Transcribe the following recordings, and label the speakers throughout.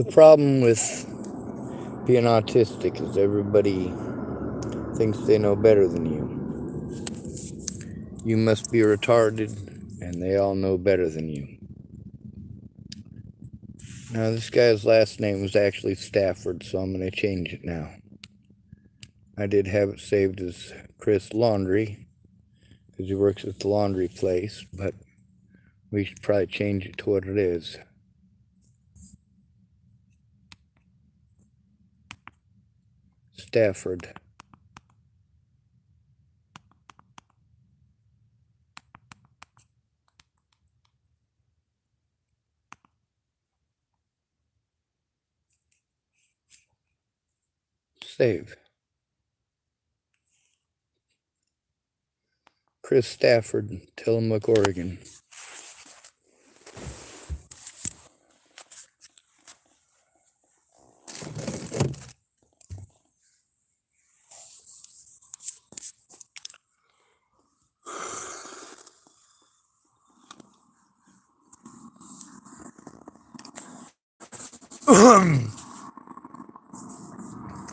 Speaker 1: The problem with being autistic is everybody thinks they know better than you. You must be retarded, and they all know better than you. Now, this guy's last name was actually Stafford, so I'm going to change it now. I did have it saved as Chris Laundry, because he works at the laundry place, but we should probably change it to what it is. Stafford. Save. Chris Stafford, Tillamook, Oregon.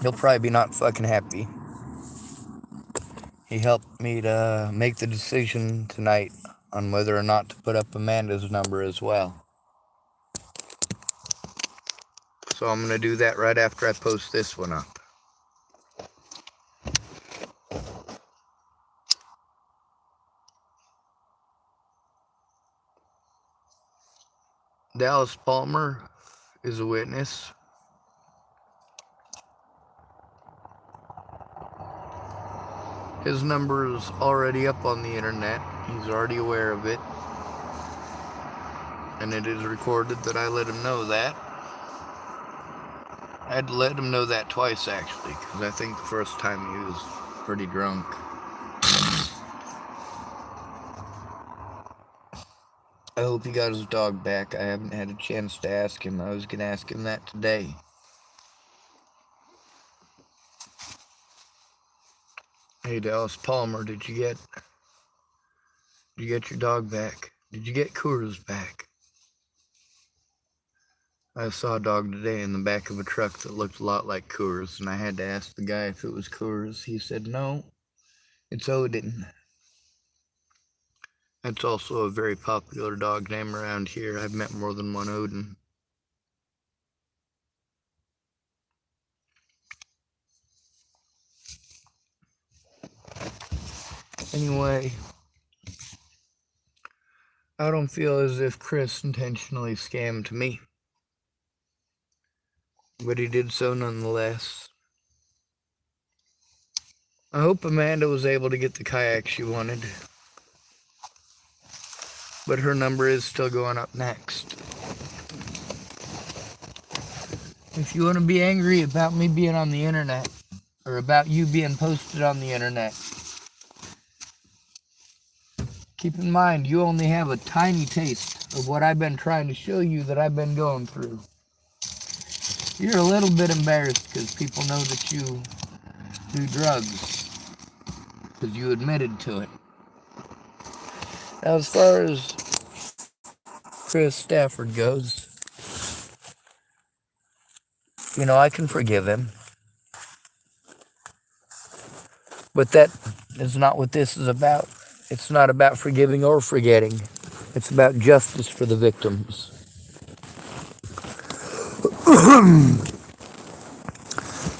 Speaker 1: He'll probably be not fucking happy. He helped me to make the decision tonight on whether or not to put up Amanda's number as well. So I'm going to do that right after I post this one up. Dallas Palmer is a witness. His number is already up on the internet. He's already aware of it. And it is recorded that I let him know that. I had to let him know that twice, actually, because I think the first time he was pretty drunk. I hope he got his dog back. I haven't had a chance to ask him. I was going to ask him that today. Hey, Dallas Palmer, did you get your dog back? Did you get Coors back? I saw a dog today in the back of a truck that looked a lot like Coors, and I had to ask the guy if it was Coors. He said, no, it's Odin. That's also a very popular dog name around here. I've met more than one Odin. Anyway, I don't feel as if Chris intentionally scammed me, but he did so nonetheless. I hope Amanda was able to get the kayak she wanted, but her number is still going up next. If you want to be angry about me being on the internet, or about you being posted on the internet, keep in mind, you only have a tiny taste of what I've been trying to show you that I've been going through. You're a little bit embarrassed because people know that you do drugs, because you admitted to it. Now, as far as Chris Stafford goes, I can forgive him. But that is not what this is about. It's not about forgiving or forgetting. It's about justice for the victims.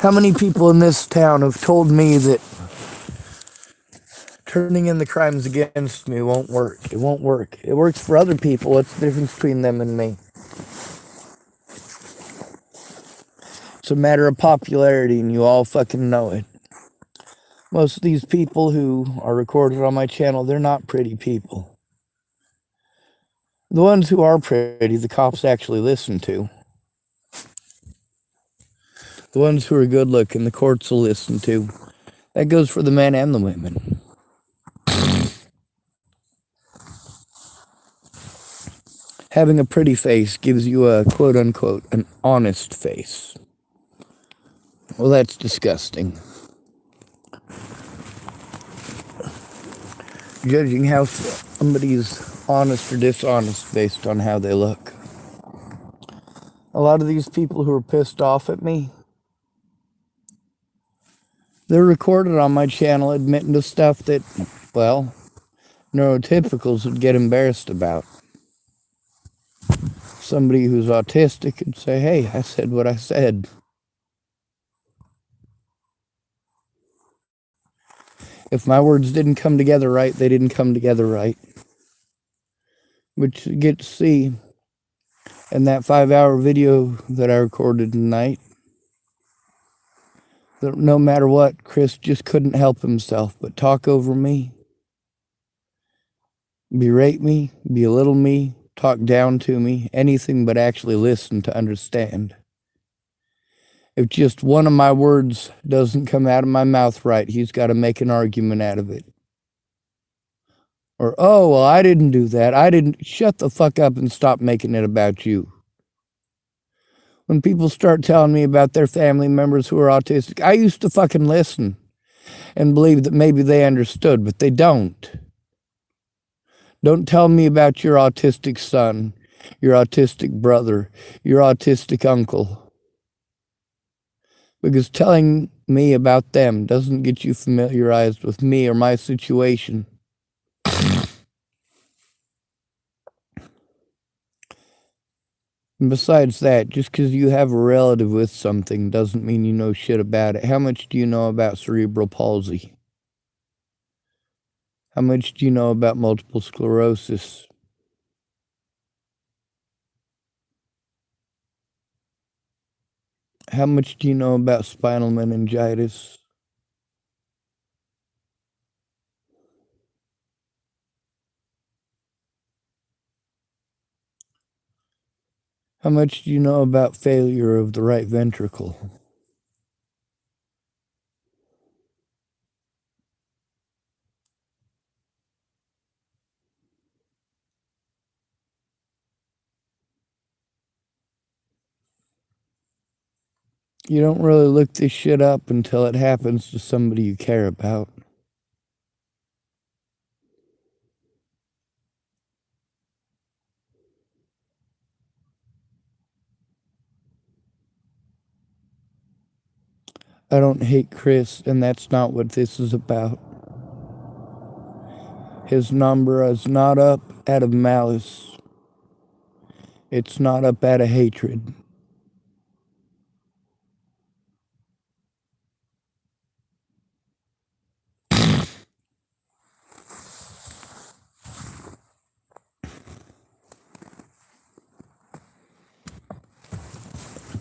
Speaker 1: How many people in this town have told me that turning in the crimes against me won't work? It won't work. It works for other people. What's the difference between them and me? It's a matter of popularity, and you all fucking know it. Most of these people who are recorded on my channel, they're not pretty people. The ones who are pretty, the cops actually listen to. The ones who are good looking, the courts will listen to. That goes for the men and the women. Having a pretty face gives you a quote unquote an honest face. Well, that's disgusting. Judging how somebody's honest or dishonest based on how they look. A lot of these people who are pissed off at me, they're recorded on my channel admitting to stuff that, well, neurotypicals would get embarrassed about. Somebody who's autistic could say, hey, I said what I said. If my words didn't come together right, they didn't come together right. But you get to see in that 5-hour video that I recorded tonight, that no matter what, Chris just couldn't help himself but talk over me, berate me, belittle me, talk down to me, anything but actually listen to understand. If just one of my words doesn't come out of my mouth right, he's got to make an argument out of it. Or, oh, well, I didn't do that. I didn't. Shut the fuck up and stop making it about you. When people start telling me about their family members who are autistic, I used to fucking listen and believe that maybe they understood, but they don't. Don't tell me about your autistic son, your autistic brother, your autistic uncle. Because telling me about them doesn't get you familiarized with me or my situation. And besides that, just because you have a relative with something doesn't mean you know shit about it. How much do you know about cerebral palsy? How much do you know about multiple sclerosis? How much do you know about spinal meningitis? How much do you know about failure of the right ventricle? You don't really look this shit up until it happens to somebody you care about. I don't hate Chris, and that's not what this is about. His number is not up out of malice. It's not up out of hatred.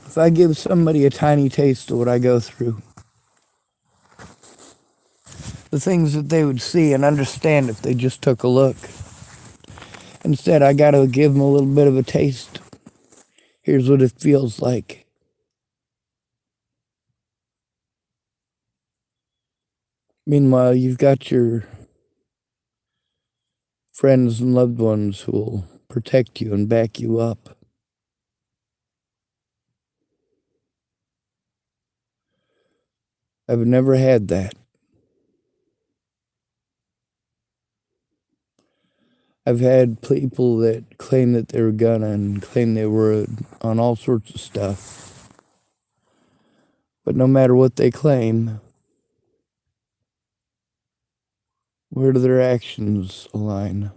Speaker 1: If I give somebody a tiny taste of what I go through, the things that they would see and understand if they just took a look. Instead, I got to give them a little bit of a taste. Here's what it feels like. Meanwhile, you've got your friends and loved ones who will protect you and back you up. I've never had that. I've had people that claim that they were gonna and claim they were on all sorts of stuff. But no matter what they claim, where do their actions align?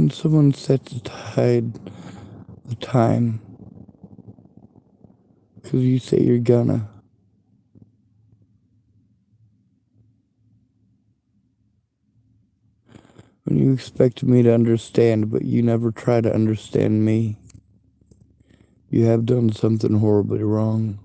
Speaker 1: When someone sets aside the time, because you say you're gonna. When you expect me to understand, but you never try to understand me, you have done something horribly wrong.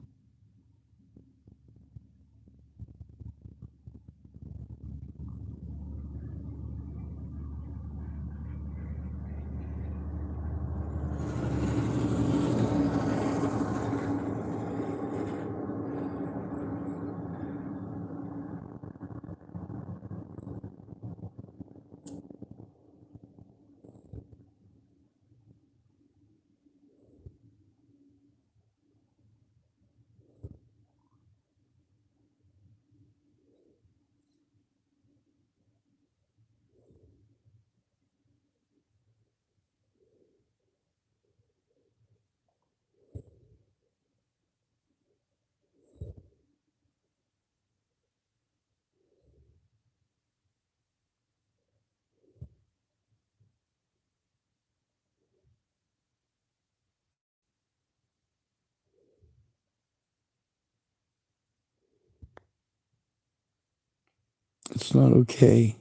Speaker 1: It's not okay.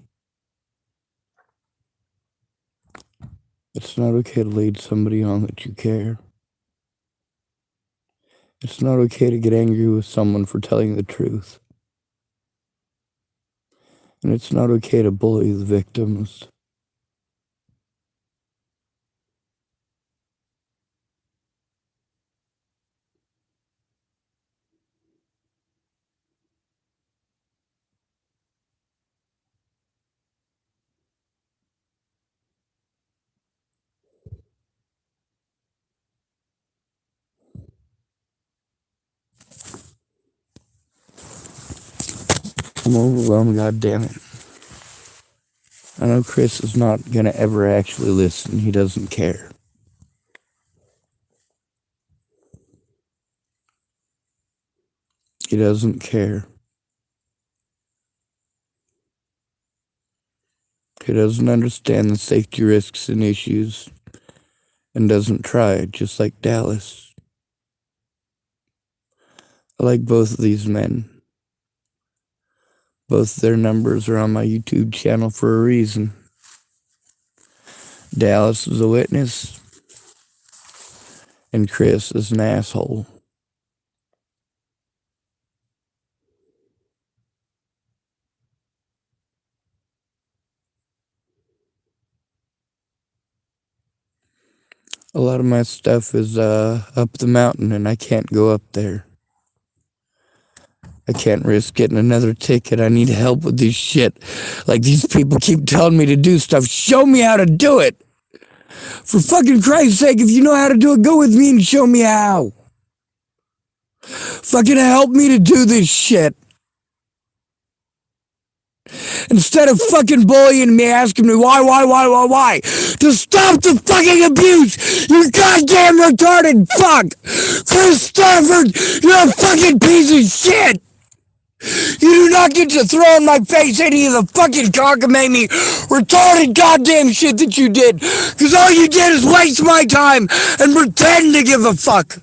Speaker 1: It's not okay to lead somebody on that you care. It's not okay to get angry with someone for telling the truth. And it's not okay to bully the victims. I'm overwhelmed, goddammit. I know Chris is not gonna ever actually listen. He doesn't care. He doesn't care. He doesn't understand the safety risks and issues and doesn't try, just like Dallas. I like both of these men. Both their numbers are on my YouTube channel for a reason. Dallas is a witness, and Chris is an asshole. A lot of my stuff is up the mountain, and I can't go up there. I can't risk getting another ticket. I need help with this shit. Like, these people keep telling me to do stuff. Show me how to do it. For fucking Christ's sake, if you know how to do it, go with me and show me how. Fucking help me to do this shit. Instead of fucking bullying me, asking me why, to stop the fucking abuse, you goddamn retarded fuck! Chris Stafford, you're a fucking piece of shit! You do not get to throw in my face any of the fucking cockamamie, retarded goddamn shit that you did, cause all you did is waste my time and pretend to give a fuck!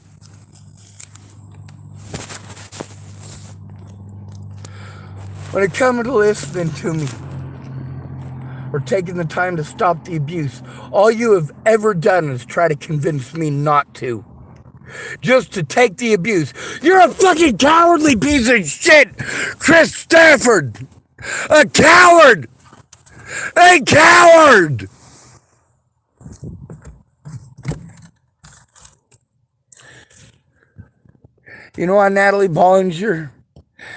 Speaker 1: When it comes to listening to me, or taking the time to stop the abuse, all you have ever done is try to convince me not to. Just to take the abuse. You're a fucking cowardly piece of shit, Chris Stafford! A coward! A coward! You know why Natalie Bollinger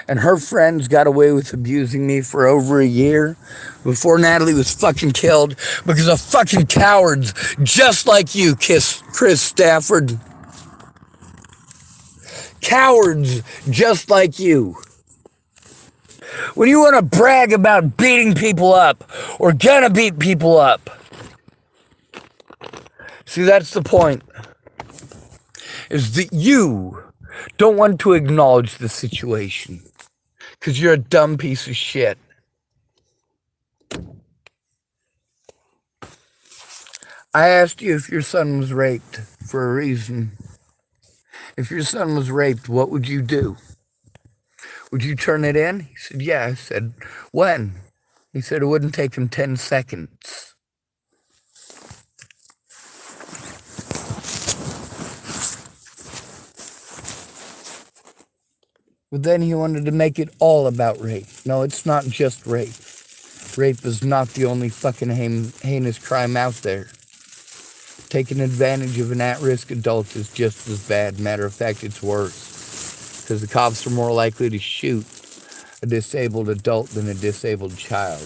Speaker 1: and her friends got away with abusing me for over a year before Natalie was fucking killed? Because of fucking cowards just like you, Chris Stafford. Cowards just like you. When you want to brag about beating people up or gonna beat people up. See, that's the point. Is that you don't want to acknowledge the situation. Because you're a dumb piece of shit. I asked you if your son was raped for a reason. If your son was raped, what would you do? Would you turn it in? He said, yeah. I said, when? He said it wouldn't take him 10 seconds. But then he wanted to make it all about rape. No, it's not just rape. Rape is not the only fucking heinous crime out there. Taking advantage of an at-risk adult is just as bad. Matter of fact, it's worse. Because the cops are more likely to shoot a disabled adult than a disabled child.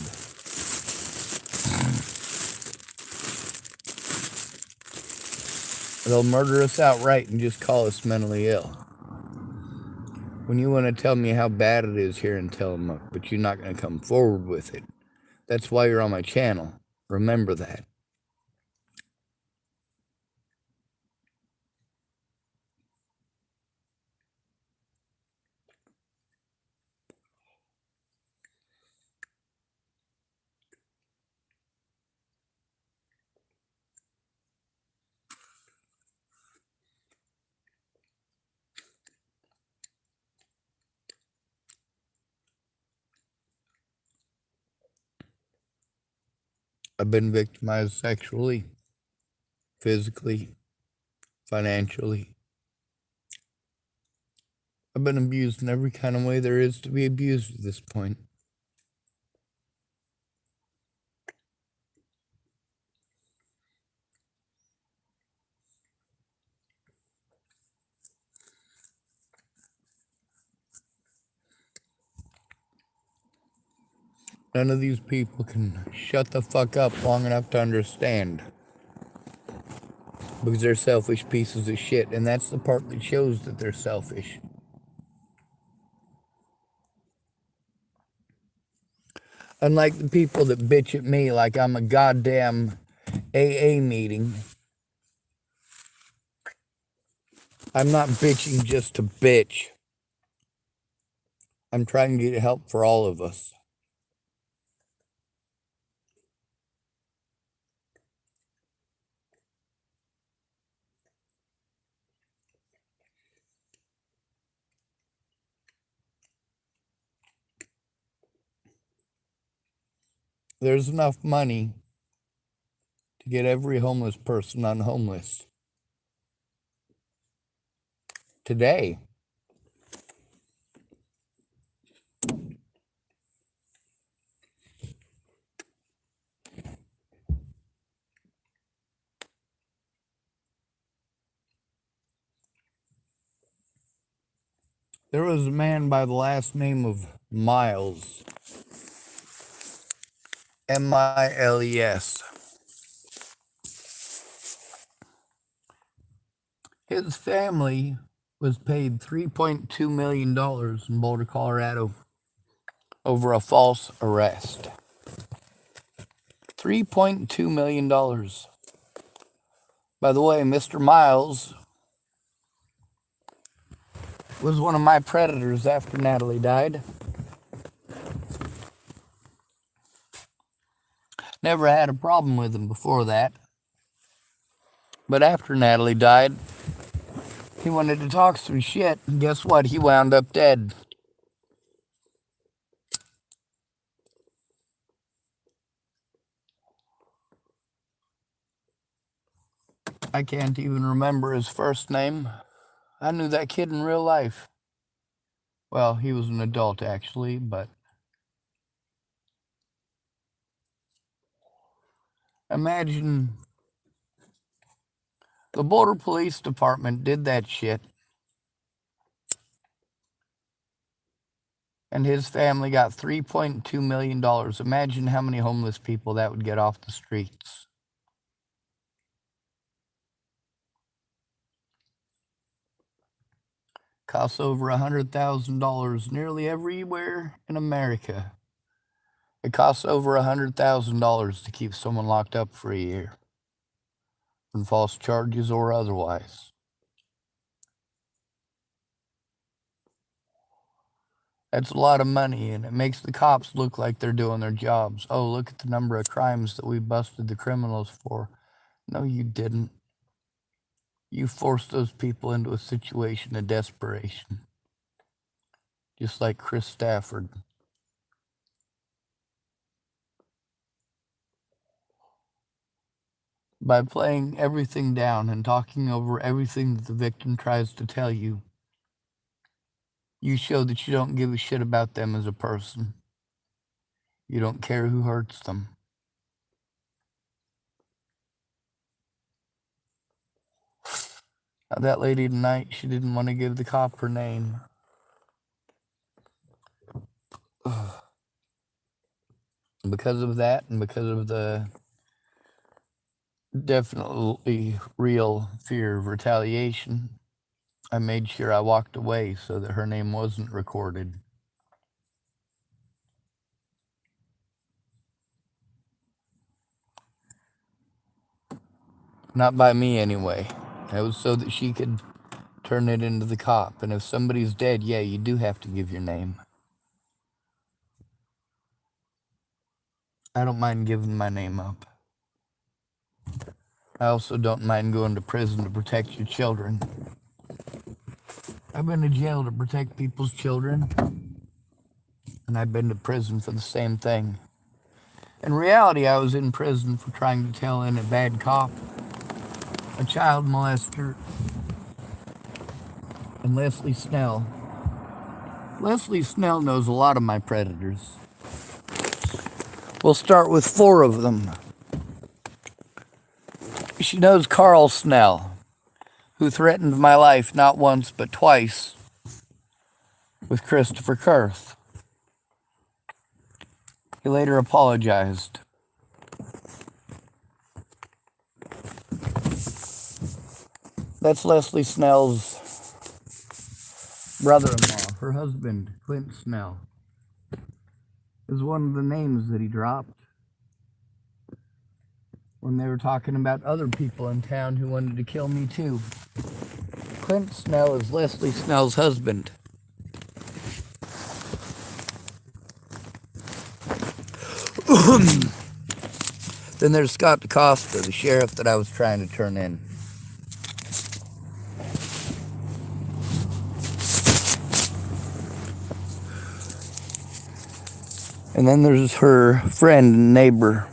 Speaker 1: They'll murder us outright and just call us mentally ill. When you want to tell me how bad it is here in Tillamook, but you're not going to come forward with it. That's why you're on my channel. Remember that. I've been victimized sexually, physically, financially. I've been abused in every kind of way there is to be abused at this point. None of these people can shut the fuck up long enough to understand. Because they're selfish pieces of shit, and that's the part that shows that they're selfish. Unlike the people that bitch at me like I'm a goddamn AA meeting, I'm not bitching just to bitch. I'm trying to get help for all of us. There's enough money to get every homeless person unhomeless. Today. There was a man by the last name of Miles. Miles. His family was paid $3.2 million in Boulder, Colorado over a false arrest. $3.2 million. By the way, Mr. Miles was one of my predators after Natalie died. Never had a problem with him before that. But after Natalie died, he wanted to talk some shit, and guess what? He wound up dead. I can't even remember his first name. I knew that kid in real life. Well, he was an adult actually, but imagine the Boulder Police Department did that shit, and his family got $3.2 million. Imagine how many homeless people that would get off the streets. Costs over $100,000 nearly everywhere in America. It costs over $100,000 to keep someone locked up for a year, on false charges or otherwise. That's a lot of money, and it makes the cops look like they're doing their jobs. Oh, look at the number of crimes that we busted the criminals for. No, you didn't. You forced those people into a situation of desperation, just like Chris Stafford. By playing everything down and talking over everything that the victim tries to tell you, you show that you don't give a shit about them as a person. You don't care who hurts them. Now, that lady tonight, she didn't want to give the cop her name. Because of that, and because of the definitely real fear of retaliation, I made sure I walked away so that her name wasn't recorded. Not by me, anyway. It was so that she could turn it into the cop. And if somebody's dead, yeah, you do have to give your name. I don't mind giving my name up. I also don't mind going to prison to protect your children. I've been to jail to protect people's children, and I've been to prison for the same thing. In reality, I was in prison for trying to tell in a bad cop, a child molester, and Leslie Snell. Leslie Snell knows a lot of my predators. We'll start with 4 of them. She knows Carl Snell, who threatened my life not once but twice with Christopher Kurth. He later apologized. That's Leslie Snell's brother-in-law. Her husband, Clint Snell, is one of the names that he dropped when they were talking about other people in town who wanted to kill me too. Clint Snell is Leslie Snell's husband. Then there's Scott DaCosta, the sheriff that I was trying to turn in. And then there's her friend and neighbor,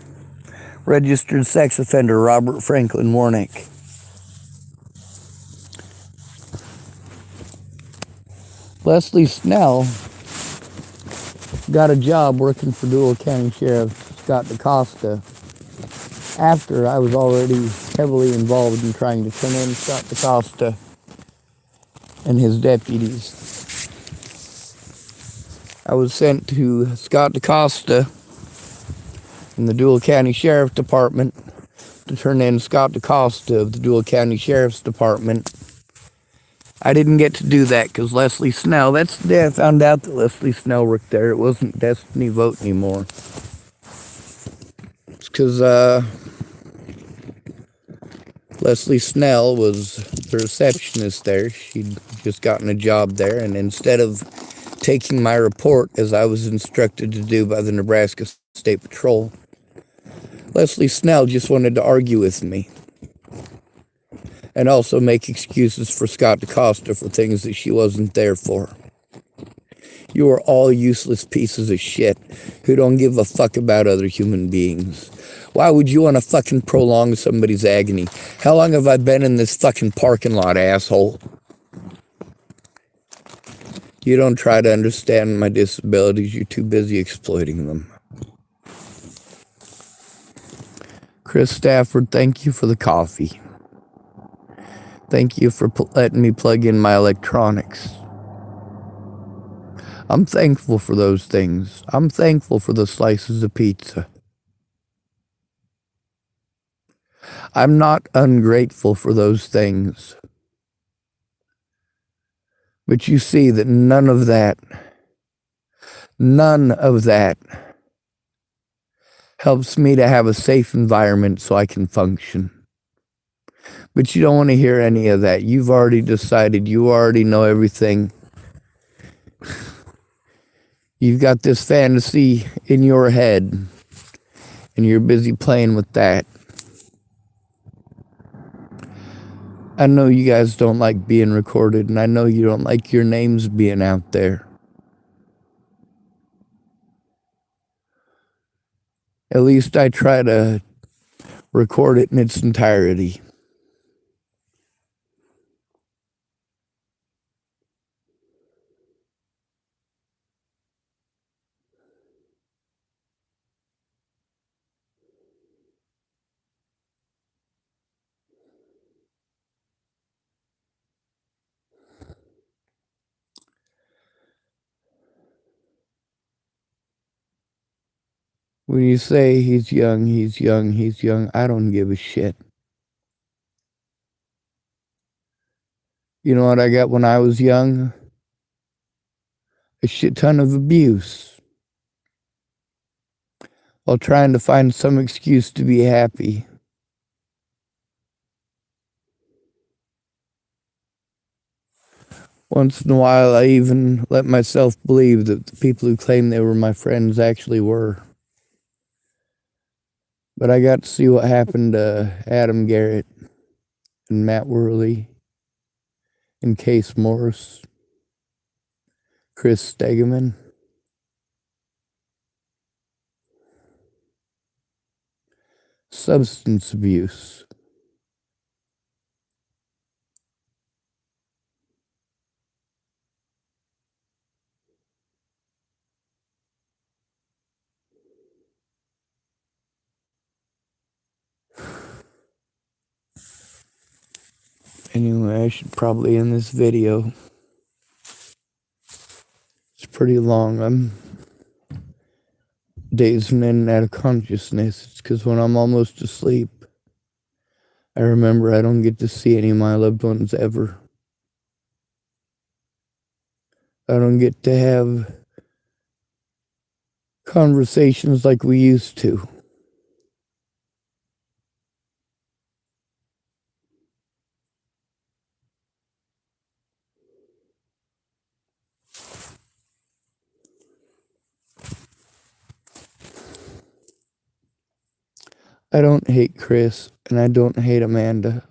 Speaker 1: registered sex offender Robert Franklin Warnick. Leslie Snell got a job working for Dual County Sheriff Scott DaCosta after I was already heavily involved in trying to turn in Scott DaCosta and his deputies. I was sent to Scott DaCosta in the Dual County Sheriff Department to turn in Scott DaCosta of the Dual County Sheriff's Department. I didn't get to do that because Leslie Snell, that's the day I found out that Leslie Snell worked there. It wasn't Destiny Vote anymore. It's because Leslie Snell was the receptionist there. She'd just gotten a job there, and instead of taking my report as I was instructed to do by the Nebraska State Patrol, Leslie Snell just wanted to argue with me and also make excuses for Scott DaCosta for things that she wasn't there for. You are all useless pieces of shit who don't give a fuck about other human beings. Why would you want to fucking prolong somebody's agony? How long have I been in this fucking parking lot, asshole? You don't try to understand my disabilities. You're too busy exploiting them. Chris Stafford, thank you for the coffee. Thank you for letting me plug in my electronics. I'm thankful for those things. I'm thankful for the slices of pizza. I'm not ungrateful for those things. But you see that none of that helps me to have a safe environment so I can function. But you don't want to hear any of that. You've already decided. You already know everything. You've got this fantasy in your head, and you're busy playing with that. I know you guys don't like being recorded, and I know you don't like your names being out there. At least I try to record it in its entirety. When you say he's young, he's young, he's young, I don't give a shit. You know what I got when I was young? A shit ton of abuse. While trying to find some excuse to be happy. Once in a while, I even let myself believe that the people who claimed they were my friends actually were. But I got to see what happened to Adam Garrett and Matt Worley and Case Morris, Chris Stegeman. Substance abuse. Anyway, I should probably end this video. It's pretty long. I'm dazing in and out of consciousness. It's because when I'm almost asleep, I remember I don't get to see any of my loved ones ever. I don't get to have conversations like we used to. I don't hate Chris, and I don't hate Amanda.